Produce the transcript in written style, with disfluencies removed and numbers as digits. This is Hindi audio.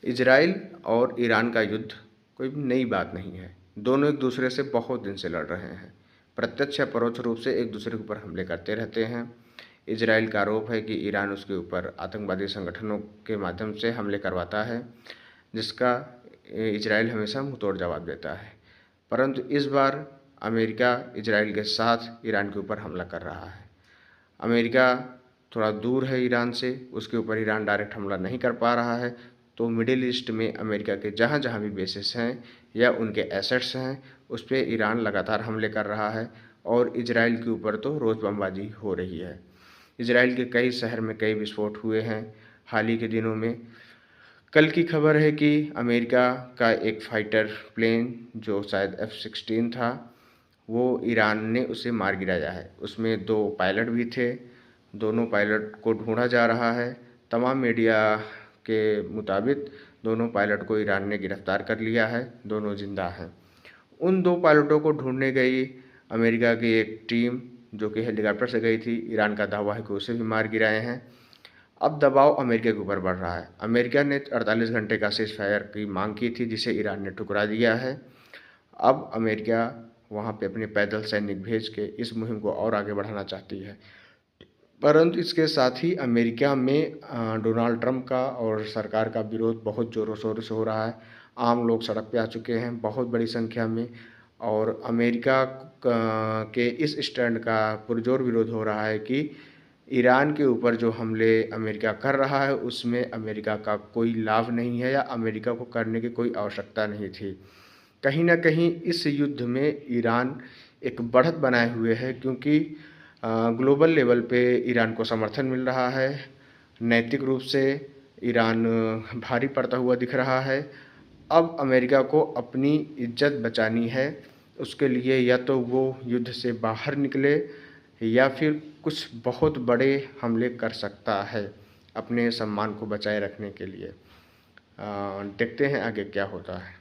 इजराइल और ईरान का युद्ध कोई नई बात नहीं है। दोनों एक दूसरे से बहुत दिन से लड़ रहे हैं। प्रत्यक्ष या परोक्ष रूप से एक दूसरे के ऊपर हमले करते रहते हैं। इजराइल का आरोप है कि ईरान उसके ऊपर आतंकवादी संगठनों के माध्यम से हमले करवाता है, जिसका इजराइल हमेशा मुंहतोड़ जवाब देता है। परंतु इस बार अमेरिका इजराइल के साथ ईरान के ऊपर हमला कर रहा है। अमेरिका थोड़ा दूर है ईरान से, उसके ऊपर ईरान डायरेक्ट हमला नहीं कर पा रहा है, तो मिडिल ईस्ट में अमेरिका के जहाँ जहाँ भी बेसेस हैं या उनके एसेट्स हैं, उस पर ईरान लगातार हमले कर रहा है और इजराइल के ऊपर तो रोज़ बमबाजी हो रही है। इजराइल के कई शहर में कई विस्फोट हुए हैं हाल ही के दिनों में। कल की खबर है कि अमेरिका का एक फाइटर प्लेन जो शायद F-16 था, वो ईरान ने उसे मार गिराया है। उसमें 2 पायलट भी थे। दोनों पायलट को ढूंढा जा रहा है। तमाम मीडिया के मुताबिक दोनों पायलट को ईरान ने गिरफ्तार कर लिया है। दोनों जिंदा हैं। उन 2 पायलटों को ढूंढने गई अमेरिका की एक टीम, जो कि हेलीकॉप्टर से गई थी। ईरान का दावा है कि उसे भी मार गिराए हैं। अब दबाव अमेरिका के ऊपर बढ़ रहा है। अमेरिका ने 48 घंटे का सीज़ फायर की मांग की थी, जिसे ईरान ने ठुकरा दिया है। अब अमेरिका वहाँ पे अपने पैदल सैनिक भेज के इस मुहिम को और आगे बढ़ाना चाहती है। परंतु इसके साथ ही अमेरिका में डोनाल्ड ट्रंप का और सरकार का विरोध बहुत ज़ोरों शोरों से हो रहा है। आम लोग सड़क पे आ चुके हैं बहुत बड़ी संख्या में, और अमेरिका के इस स्टैंड का पुरजोर विरोध हो रहा है कि ईरान के ऊपर जो हमले अमेरिका कर रहा है, उसमें अमेरिका का कोई लाभ नहीं है या अमेरिका को करने की कोई आवश्यकता नहीं थी। कहीं ना कहीं इस युद्ध में ईरान एक बढ़त बनाए हुए है, क्योंकि ग्लोबल लेवल पे ईरान को समर्थन मिल रहा है। नैतिक रूप से ईरान भारी पड़ता हुआ दिख रहा है। अब अमेरिका को अपनी इज्जत बचानी है। उसके लिए या तो वो युद्ध से बाहर निकले या फिर कुछ बहुत बड़े हमले कर सकता है अपने सम्मान को बचाए रखने के लिए। देखते हैं आगे क्या होता है।